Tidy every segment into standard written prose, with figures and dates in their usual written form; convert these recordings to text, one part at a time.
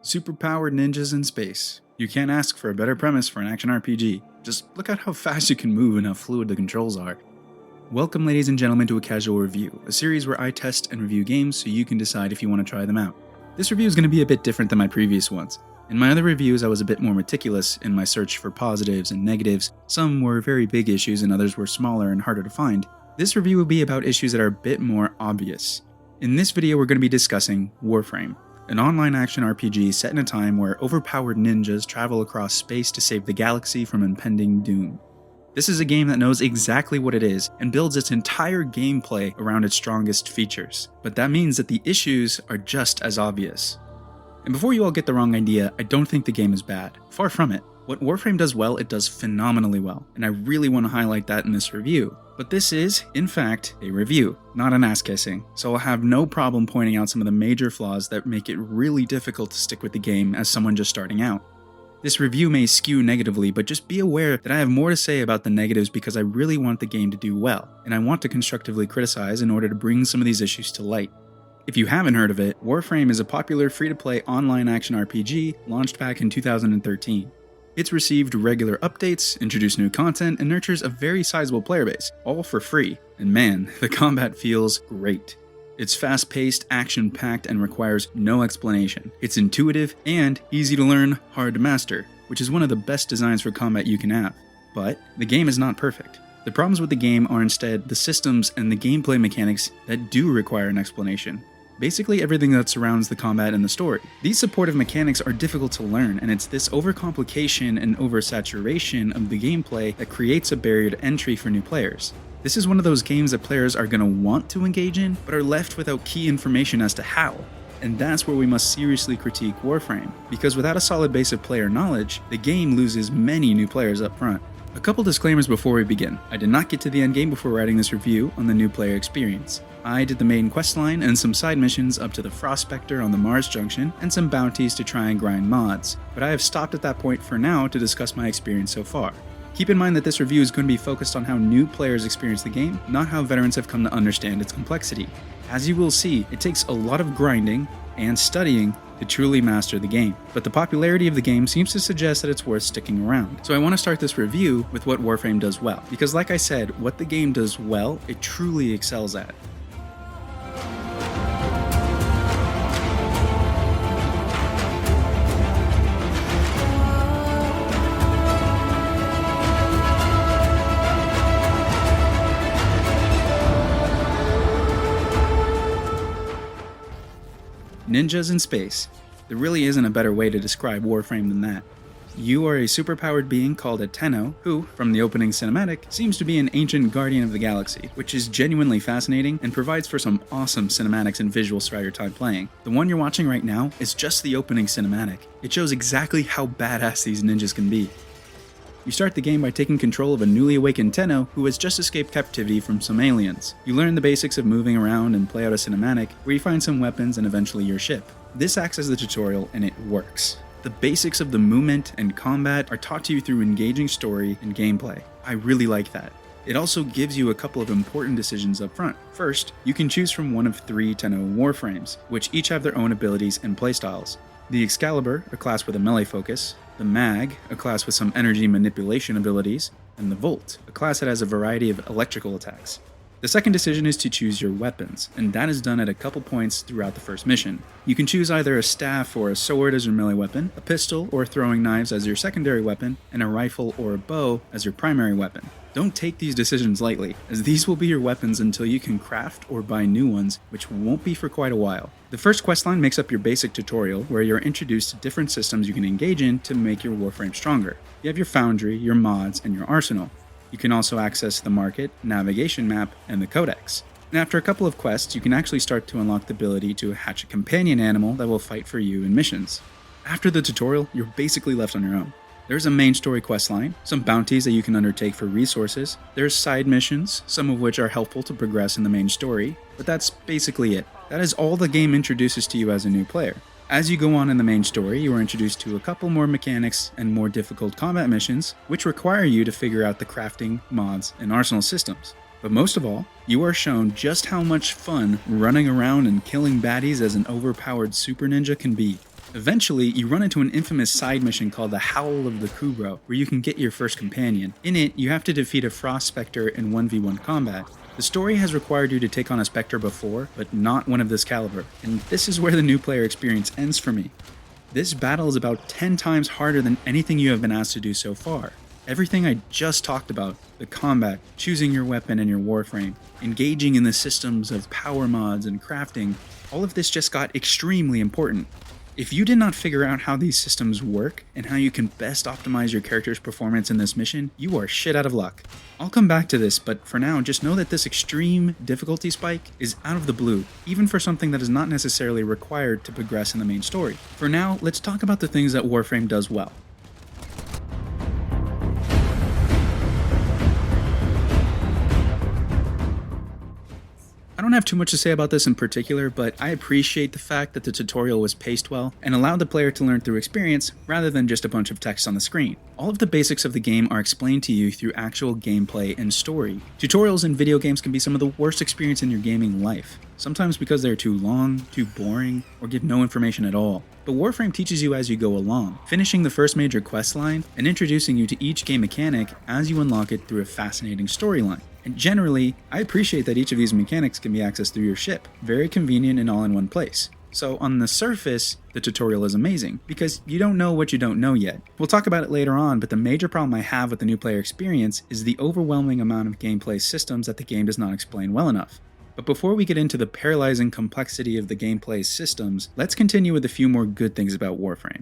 Superpowered ninjas in space. You can't ask for a better premise for an action RPG. Just look at how fast you can move and how fluid the controls are. Welcome, ladies and gentlemen, to a casual review, a series where I test and review games so you can decide if you want to try them out. This review is going to be a bit different than my previous ones. In my other reviews, I was a bit more meticulous in my search for positives and negatives. Some were very big issues and others were smaller and harder to find. This review will be about issues that are a bit more obvious. In this video, we're going to be discussing Warframe, an online action RPG set in a time where overpowered ninjas travel across space to save the galaxy from impending doom. This is a game that knows exactly what it is and builds its entire gameplay around its strongest features. But that means that the issues are just as obvious. And before you all get the wrong idea, I don't think the game is bad. Far from it. What Warframe does well, it does phenomenally well, and I really want to highlight that in this review. But this is, in fact, a review, not an ass-kissing, so I'll have no problem pointing out some of the major flaws that make it really difficult to stick with the game as someone just starting out. This review may skew negatively, but just be aware that I have more to say about the negatives because I really want the game to do well, and I want to constructively criticize in order to bring some of these issues to light. If you haven't heard of it, Warframe is a popular free-to-play online action RPG launched back in 2013. It's received regular updates, introduced new content, and nurtures a very sizable player base, all for free. And man, the combat feels great. It's fast-paced, action-packed, and requires no explanation. It's intuitive and easy to learn, hard to master, which is one of the best designs for combat you can have. But the game is not perfect. The problems with the game are instead the systems and the gameplay mechanics that do require an explanation. Basically everything that surrounds the combat and the story. These supportive mechanics are difficult to learn, and it's this overcomplication and oversaturation of the gameplay that creates a barrier to entry for new players. This is one of those games that players are going to want to engage in, but are left without key information as to how. And that's where we must seriously critique Warframe, because without a solid base of player knowledge, the game loses many new players up front. A couple disclaimers before we begin. I did not get to the endgame before writing this review on the new player experience. I did the main questline and some side missions up to the Frost Spectre on the Mars Junction and some bounties to try and grind mods, but I have stopped at that point for now to discuss my experience so far. Keep in mind that this review is going to be focused on how new players experience the game, not how veterans have come to understand its complexity. As you will see, it takes a lot of grinding and studying to truly master the game, but the popularity of the game seems to suggest that it's worth sticking around. So I want to start this review with what Warframe does well, because like I said, what the game does well, it truly excels at. Ninjas in space. There really isn't a better way to describe Warframe than that. You are a superpowered being called a Tenno, who, from the opening cinematic, seems to be an ancient guardian of the galaxy, which is genuinely fascinating and provides for some awesome cinematics and visuals throughout your time playing. The one you're watching right now is just the opening cinematic. It shows exactly how badass these ninjas can be. You start the game by taking control of a newly awakened Tenno who has just escaped captivity from some aliens. You learn the basics of moving around and play out a cinematic, where you find some weapons and eventually your ship. This acts as the tutorial and it works. The basics of the movement and combat are taught to you through engaging story and gameplay. I really like that. It also gives you a couple of important decisions up front. First, you can choose from one of 3 Tenno Warframes, which each have their own abilities and playstyles. The Excalibur, a class with a melee focus, the Mag, a class with some energy manipulation abilities, and the Volt, a class that has a variety of electrical attacks. The second decision is to choose your weapons, and that is done at a couple points throughout the first mission. You can choose either a staff or a sword as your melee weapon, a pistol or throwing knives as your secondary weapon, and a rifle or a bow as your primary weapon. Don't take these decisions lightly, as these will be your weapons until you can craft or buy new ones, which won't be for quite a while. The first questline makes up your basic tutorial, where you're introduced to different systems you can engage in to make your Warframe stronger. You have your foundry, your mods, and your arsenal. You can also access the market, navigation map, and the codex. And after a couple of quests, you can actually start to unlock the ability to hatch a companion animal that will fight for you in missions. After the tutorial, you're basically left on your own. There's a main story questline, some bounties that you can undertake for resources, there's side missions, some of which are helpful to progress in the main story, but that's basically it. That is all the game introduces to you as a new player. As you go on in the main story, you are introduced to a couple more mechanics and more difficult combat missions, which require you to figure out the crafting, mods, and arsenal systems. But most of all, you are shown just how much fun running around and killing baddies as an overpowered super ninja can be. Eventually, you run into an infamous side mission called the Howl of the Kubro, where you can get your first companion. In it, you have to defeat a Frost Spectre in 1v1 combat. The story has required you to take on a Spectre before, but not one of this caliber, and this is where the new player experience ends for me. This battle is about 10 times harder than anything you have been asked to do so far. Everything I just talked about, the combat, choosing your weapon and your Warframe, engaging in the systems of power mods and crafting, all of this just got extremely important. If you did not figure out how these systems work and how you can best optimize your character's performance in this mission, you are shit out of luck. I'll come back to this, but for now, just know that this extreme difficulty spike is out of the blue, even for something that is not necessarily required to progress in the main story. For now, let's talk about the things that Warframe does well. I don't have too much to say about this in particular, but I appreciate the fact that the tutorial was paced well and allowed the player to learn through experience rather than just a bunch of text on the screen. All of the basics of the game are explained to you through actual gameplay and story. Tutorials in video games can be some of the worst experience in your gaming life, sometimes because they're too long, too boring, or give no information at all. But Warframe teaches you as you go along, finishing the first major quest line and introducing you to each game mechanic as you unlock it through a fascinating storyline. And generally, I appreciate that each of these mechanics can be accessed through your ship, very convenient and all in one place. So on the surface, the tutorial is amazing, because you don't know what you don't know yet. We'll talk about it later on, but the major problem I have with the new player experience is the overwhelming amount of gameplay systems that the game does not explain well enough. But before we get into the paralyzing complexity of the gameplay systems, let's continue with a few more good things about Warframe.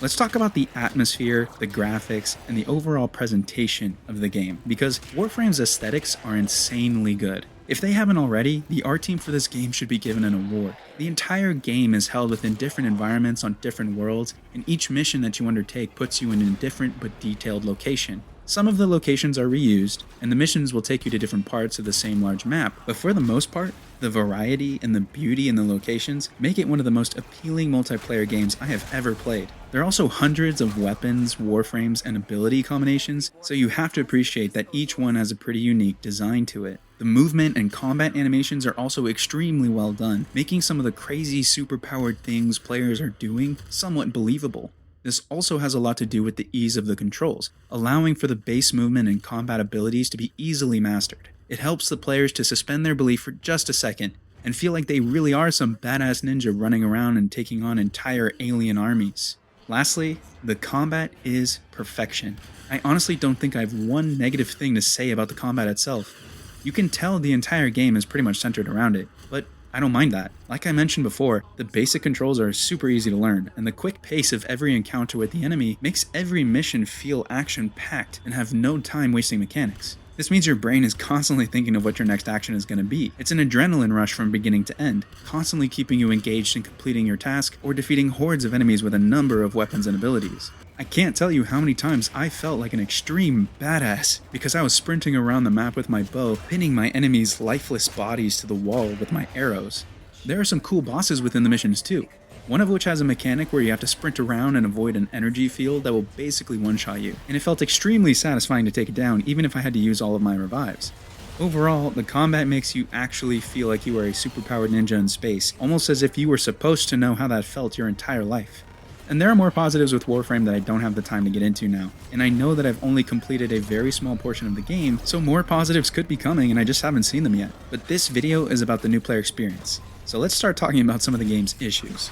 Let's talk about the atmosphere, the graphics, and the overall presentation of the game, because Warframe's aesthetics are insanely good. If they haven't already, the art team for this game should be given an award. The entire game is held within different environments on different worlds, and each mission that you undertake puts you in a different but detailed location. Some of the locations are reused, and the missions will take you to different parts of the same large map, but for the most part, the variety and the beauty in the locations make it one of the most appealing multiplayer games I have ever played. There are also hundreds of weapons, warframes, and ability combinations, so you have to appreciate that each one has a pretty unique design to it. The movement and combat animations are also extremely well done, making some of the crazy superpowered things players are doing somewhat believable. This also has a lot to do with the ease of the controls, allowing for the base movement and combat abilities to be easily mastered. It helps the players to suspend their belief for just a second and feel like they really are some badass ninja running around and taking on entire alien armies. Lastly, the combat is perfection. I honestly don't think I have one negative thing to say about the combat itself. You can tell the entire game is pretty much centered around it, but I don't mind that. Like I mentioned before, the basic controls are super easy to learn, and the quick pace of every encounter with the enemy makes every mission feel action-packed and have no time wasting mechanics. This means your brain is constantly thinking of what your next action is going to be. It's an adrenaline rush from beginning to end, constantly keeping you engaged in completing your task or defeating hordes of enemies with a number of weapons and abilities. I can't tell you how many times I felt like an extreme badass because I was sprinting around the map with my bow, pinning my enemies' lifeless bodies to the wall with my arrows. There are some cool bosses within the missions too, one of which has a mechanic where you have to sprint around and avoid an energy field that will basically one-shot you, and it felt extremely satisfying to take it down even if I had to use all of my revives. Overall, the combat makes you actually feel like you are a superpowered ninja in space, almost as if you were supposed to know how that felt your entire life. And there are more positives with Warframe that I don't have the time to get into now, and I know that I've only completed a very small portion of the game, so more positives could be coming and I just haven't seen them yet. But this video is about the new player experience, so let's start talking about some of the game's issues.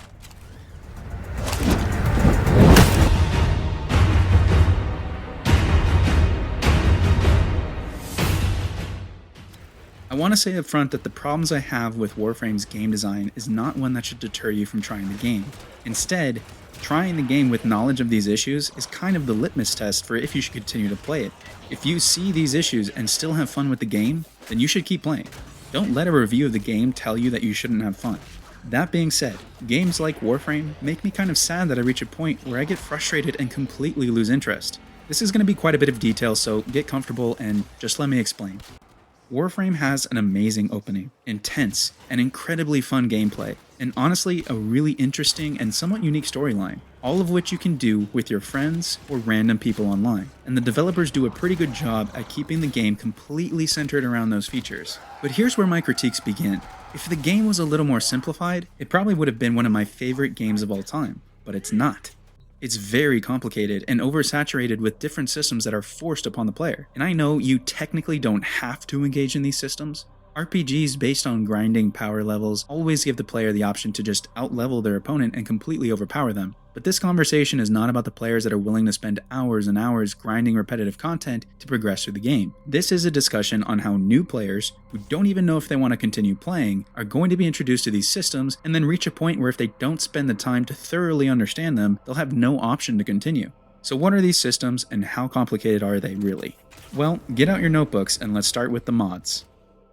I want to say up front that the problems I have with Warframe's game design is not one that should deter you from trying the game. Instead, trying the game with knowledge of these issues is kind of the litmus test for if you should continue to play it. If you see these issues and still have fun with the game, then you should keep playing. Don't let a review of the game tell you that you shouldn't have fun. That being said, games like Warframe make me kind of sad that I reach a point where I get frustrated and completely lose interest. This is going to be quite a bit of detail, so get comfortable and just let me explain. Warframe has an amazing opening, intense, and incredibly fun gameplay, and honestly a really interesting and somewhat unique storyline, all of which you can do with your friends or random people online. And the developers do a pretty good job at keeping the game completely centered around those features. But here's where my critiques begin. If the game was a little more simplified, it probably would have been one of my favorite games of all time, but it's not. It's very complicated and oversaturated with different systems that are forced upon the player. And I know you technically don't have to engage in these systems. RPGs based on grinding power levels always give the player the option to just outlevel their opponent and completely overpower them. But this conversation is not about the players that are willing to spend hours and hours grinding repetitive content to progress through the game. This is a discussion on how new players, who don't even know if they want to continue playing, are going to be introduced to these systems and then reach a point where if they don't spend the time to thoroughly understand them, they'll have no option to continue. So what are these systems and how complicated are they really? Well, get out your notebooks and let's start with the mods.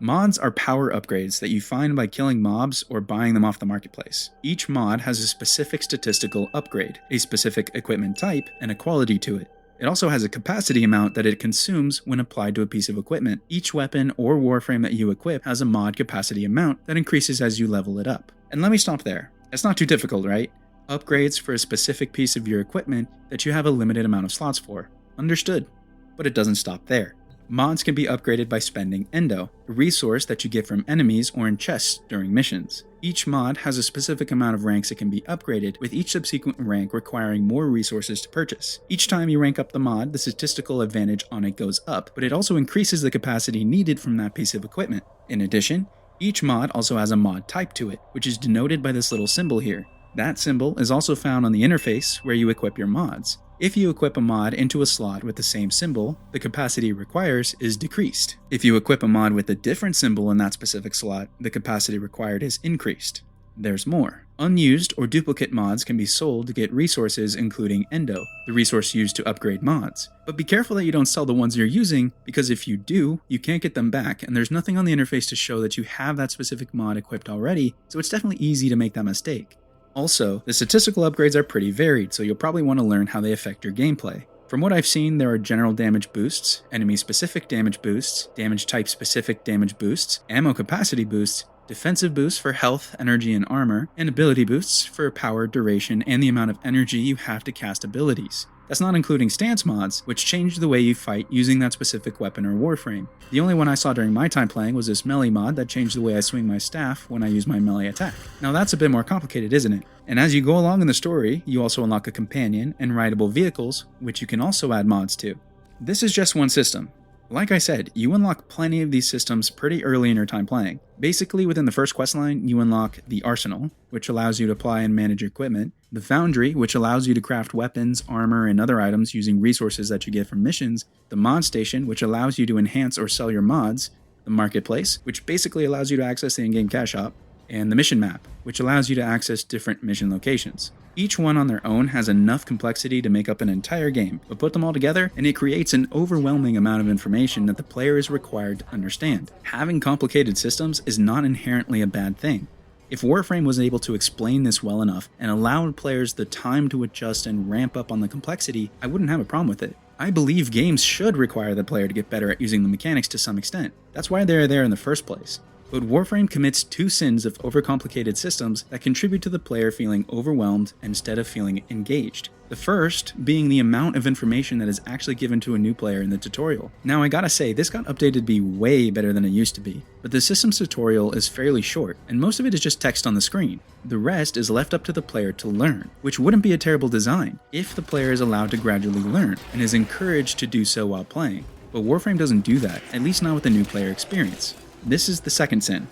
Mods are power upgrades that you find by killing mobs or buying them off the marketplace. Each mod has a specific statistical upgrade, a specific equipment type, and a quality to it. It also has a capacity amount that it consumes when applied to a piece of equipment. Each weapon or warframe that you equip has a mod capacity amount that increases as you level it up. And let me stop there. It's not too difficult, right? Upgrades for a specific piece of your equipment that you have a limited amount of slots for. Understood. But it doesn't stop there. Mods can be upgraded by spending Endo, a resource that you get from enemies or in chests during missions. Each mod has a specific amount of ranks that can be upgraded, with each subsequent rank requiring more resources to purchase. Each time you rank up the mod, the statistical advantage on it goes up, but it also increases the capacity needed from that piece of equipment. In addition, each mod also has a mod type to it, which is denoted by this little symbol here. That symbol is also found on the interface where you equip your mods. If you equip a mod into a slot with the same symbol, the capacity it requires is decreased. If you equip a mod with a different symbol in that specific slot, the capacity required is increased. There's more. Unused or duplicate mods can be sold to get resources including Endo, the resource used to upgrade mods. But be careful that you don't sell the ones you're using, because if you do, you can't get them back, and there's nothing on the interface to show that you have that specific mod equipped already, so it's definitely easy to make that mistake. Also, the statistical upgrades are pretty varied, so you'll probably want to learn how they affect your gameplay. From what I've seen, there are general damage boosts, enemy-specific damage boosts, damage-type-specific damage boosts, ammo capacity boosts, defensive boosts for health, energy, and armor, and ability boosts for power, duration, and the amount of energy you have to cast abilities. That's not including stance mods, which change the way you fight using that specific weapon or warframe. The only one I saw during my time playing was this melee mod that changed the way I swing my staff when I use my melee attack. Now that's a bit more complicated, isn't it? And as you go along in the story, you also unlock a companion and rideable vehicles, which you can also add mods to. This is just one system. Like I said, you unlock plenty of these systems pretty early in your time playing. Basically, within the first questline, you unlock the Arsenal, which allows you to apply and manage your equipment, the Foundry, which allows you to craft weapons, armor, and other items using resources that you get from missions, the Mod Station, which allows you to enhance or sell your mods, the Marketplace, which basically allows you to access the in-game cash shop, and the Mission Map, which allows you to access different mission locations. Each one on their own has enough complexity to make up an entire game, but put them all together and it creates an overwhelming amount of information that the player is required to understand. Having complicated systems is not inherently a bad thing. If Warframe was able to explain this well enough and allowed players the time to adjust and ramp up on the complexity, I wouldn't have a problem with it. I believe games should require the player to get better at using the mechanics to some extent. That's why they're there in the first place. But Warframe commits two sins of overcomplicated systems that contribute to the player feeling overwhelmed instead of feeling engaged. The first being the amount of information that is actually given to a new player in the tutorial. Now I gotta say, this got updated to be way better than it used to be, but the system's tutorial is fairly short, and most of it is just text on the screen. The rest is left up to the player to learn, which wouldn't be a terrible design if the player is allowed to gradually learn, and is encouraged to do so while playing. But Warframe doesn't do that, at least not with the new player experience. This is the second sin.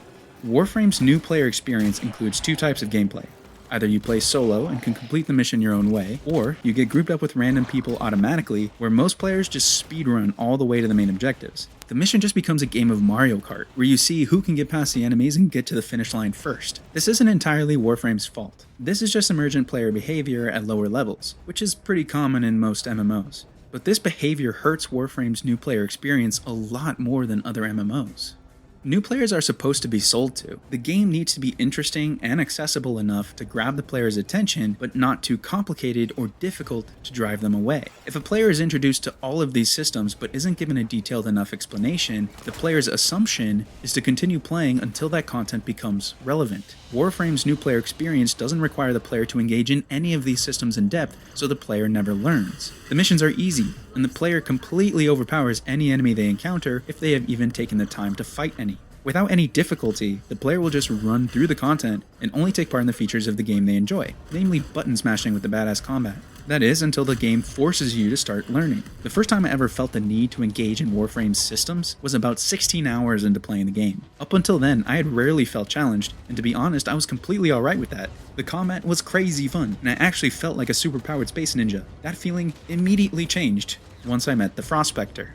Warframe's new player experience includes two types of gameplay. Either you play solo and can complete the mission your own way, or you get grouped up with random people automatically, where most players just speedrun all the way to the main objectives. The mission just becomes a game of Mario Kart, where you see who can get past the enemies and get to the finish line first. This isn't entirely Warframe's fault. This is just emergent player behavior at lower levels, which is pretty common in most MMOs. But this behavior hurts Warframe's new player experience a lot more than other MMOs. New players are supposed to be sold to. The game needs to be interesting and accessible enough to grab the player's attention, but not too complicated or difficult to drive them away. If a player is introduced to all of these systems but isn't given a detailed enough explanation, the player's assumption is to continue playing until that content becomes relevant. Warframe's new player experience doesn't require the player to engage in any of these systems in depth, so the player never learns. The missions are easy, and the player completely overpowers any enemy they encounter if they have even taken the time to fight any. Without any difficulty, the player will just run through the content and only take part in the features of the game they enjoy, namely button smashing with the badass combat. That is, until the game forces you to start learning. The first time I ever felt the need to engage in Warframe's systems was about 16 hours into playing the game. Up until then, I had rarely felt challenged, and to be honest, I was completely alright with that. The combat was crazy fun, and I actually felt like a superpowered space ninja. That feeling immediately changed once I met the Prospector.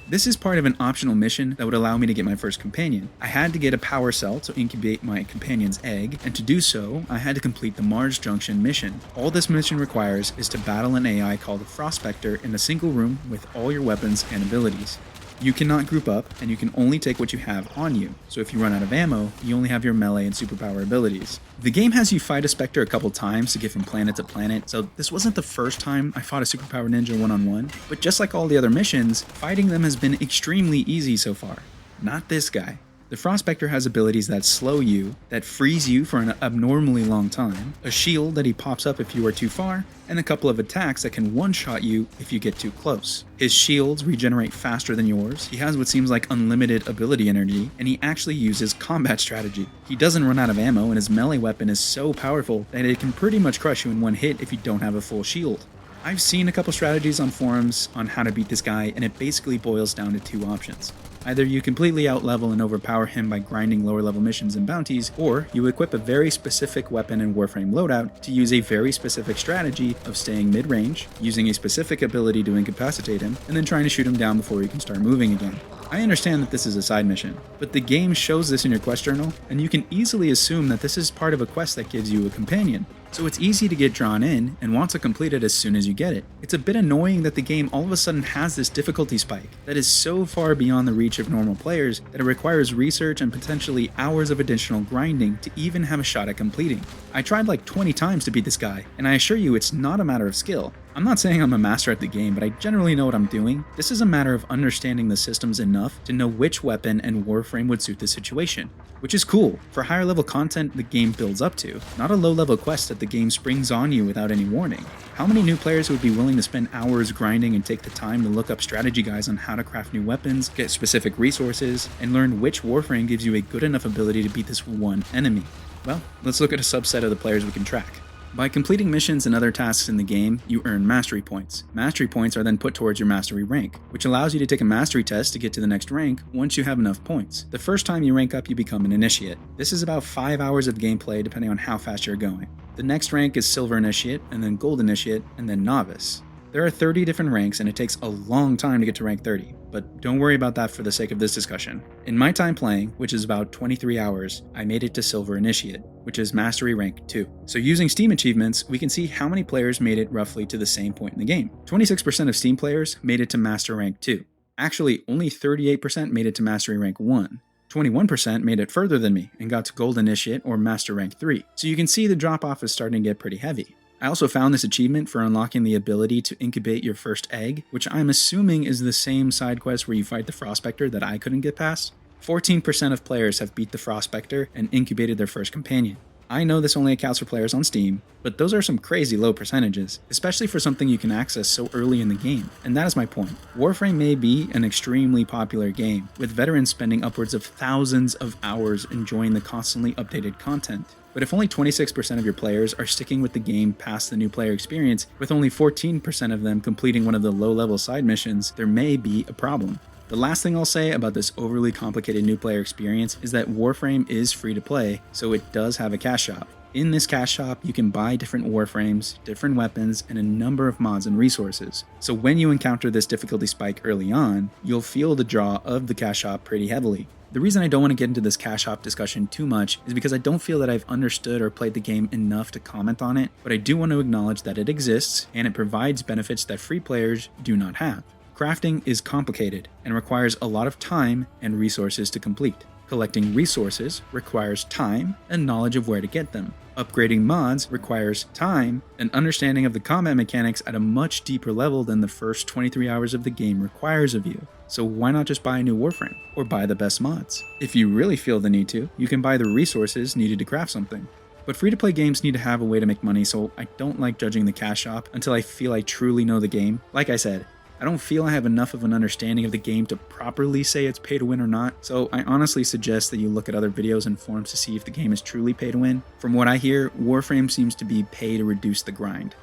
This is part of an optional mission that would allow me to get my first companion. I had to get a power cell to incubate my companion's egg, and to do so, I had to complete the Mars Junction mission. All this mission requires is to battle an AI called the Prospector in a single room with all your weapons and abilities. You cannot group up, and you can only take what you have on you, so if you run out of ammo, you only have your melee and superpower abilities. The game has you fight a Spectre a couple times to get from planet to planet, so this wasn't the first time I fought a superpower ninja one-on-one, but just like all the other missions, fighting them has been extremely easy so far. Not this guy. The Prospector has abilities that slow you, that freeze you for an abnormally long time, a shield that he pops up if you are too far, and a couple of attacks that can one-shot you if you get too close. His shields regenerate faster than yours, he has what seems like unlimited ability energy, and he actually uses combat strategy. He doesn't run out of ammo, and his melee weapon is so powerful that it can pretty much crush you in one hit if you don't have a full shield. I've seen a couple strategies on forums on how to beat this guy, and it basically boils down to two options. Either you completely outlevel and overpower him by grinding lower level missions and bounties, or you equip a very specific weapon and Warframe loadout to use a very specific strategy of staying mid-range, using a specific ability to incapacitate him, and then trying to shoot him down before he can start moving again. I understand that this is a side mission, but the game shows this in your quest journal, and you can easily assume that this is part of a quest that gives you a companion. So it's easy to get drawn in and want to complete it as soon as you get it. It's a bit annoying that the game all of a sudden has this difficulty spike that is so far beyond the reach of normal players that it requires research and potentially hours of additional grinding to even have a shot at completing. I tried like 20 times to beat this guy, and I assure you it's not a matter of skill. I'm not saying I'm a master at the game, but I generally know what I'm doing. This is a matter of understanding the systems enough to know which weapon and Warframe would suit the situation. Which is cool, for higher level content the game builds up to, not a low level quest that the game springs on you without any warning. How many new players would be willing to spend hours grinding and take the time to look up strategy guides on how to craft new weapons, get specific resources, and learn which Warframe gives you a good enough ability to beat this one enemy? Well, let's look at a subset of the players we can track. By completing missions and other tasks in the game, you earn mastery points. Mastery points are then put towards your mastery rank, which allows you to take a mastery test to get to the next rank once you have enough points. The first time you rank up, you become an initiate. This is about 5 hours of gameplay depending on how fast you're going. The next rank is silver initiate, and then gold initiate, and then novice. There are 30 different ranks, and it takes a long time to get to rank 30, but don't worry about that for the sake of this discussion. In my time playing, which is about 23 hours, I made it to Silver Initiate, which is Mastery Rank 2. So using Steam achievements, we can see how many players made it roughly to the same point in the game. 26% of Steam players made it to Master Rank 2. Actually, only 38% made it to Mastery Rank 1. 21% made it further than me and got to Gold Initiate or Master Rank 3. So you can see the drop-off is starting to get pretty heavy. I also found this achievement for unlocking the ability to incubate your first egg, which I'm assuming is the same side quest where you fight the Prospector that I couldn't get past. 14% of players have beat the Prospector and incubated their first companion. I know this only accounts for players on Steam, but those are some crazy low percentages, especially for something you can access so early in the game, and that is my point. Warframe may be an extremely popular game, with veterans spending upwards of thousands of hours enjoying the constantly updated content. But if only 26% of your players are sticking with the game past the new player experience, with only 14% of them completing one of the low-level side missions, there may be a problem. The last thing I'll say about this overly complicated new player experience is that Warframe is free to play, so it does have a cash shop. In this cash shop, you can buy different Warframes, different weapons, and a number of mods and resources. So when you encounter this difficulty spike early on, you'll feel the draw of the cash shop pretty heavily. The reason I don't want to get into this cash shop discussion too much is because I don't feel that I've understood or played the game enough to comment on it, but I do want to acknowledge that it exists and it provides benefits that free players do not have. Crafting is complicated and requires a lot of time and resources to complete. Collecting resources requires time and knowledge of where to get them. Upgrading mods requires time and understanding of the combat mechanics at a much deeper level than the first 23 hours of the game requires of you. So why not just buy a new Warframe, or buy the best mods? If you really feel the need to, you can buy the resources needed to craft something. But free-to-play games need to have a way to make money, so I don't like judging the cash shop until I feel I truly know the game. Like I said, I don't feel I have enough of an understanding of the game to properly say it's pay to win or not, so I honestly suggest that you look at other videos and forums to see if the game is truly pay to win. From what I hear, Warframe seems to be pay to reduce the grind.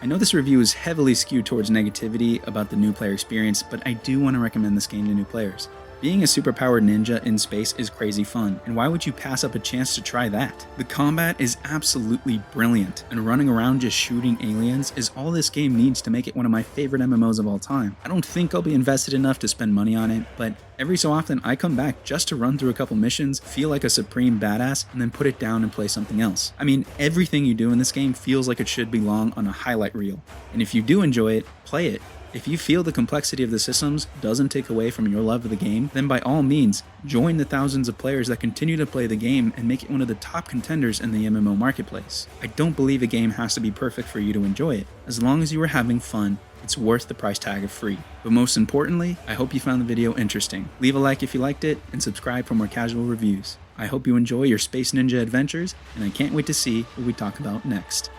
I know this review is heavily skewed towards negativity about the new player experience, but I do want to recommend this game to new players. Being a superpowered ninja in space is crazy fun, and why would you pass up a chance to try that? The combat is absolutely brilliant, and running around just shooting aliens is all this game needs to make it one of my favorite MMOs of all time. I don't think I'll be invested enough to spend money on it, but every so often I come back just to run through a couple missions, feel like a supreme badass, and then put it down and play something else. I mean, everything you do in this game feels like it should belong on a highlight reel, and if you do enjoy it, play it. If you feel the complexity of the systems doesn't take away from your love of the game, then by all means, join the thousands of players that continue to play the game and make it one of the top contenders in the MMO marketplace. I don't believe a game has to be perfect for you to enjoy it. As long as you are having fun, it's worth the price tag of free. But most importantly, I hope you found the video interesting. Leave a like if you liked it, and subscribe for more casual reviews. I hope you enjoy your Space Ninja adventures, and I can't wait to see what we talk about next.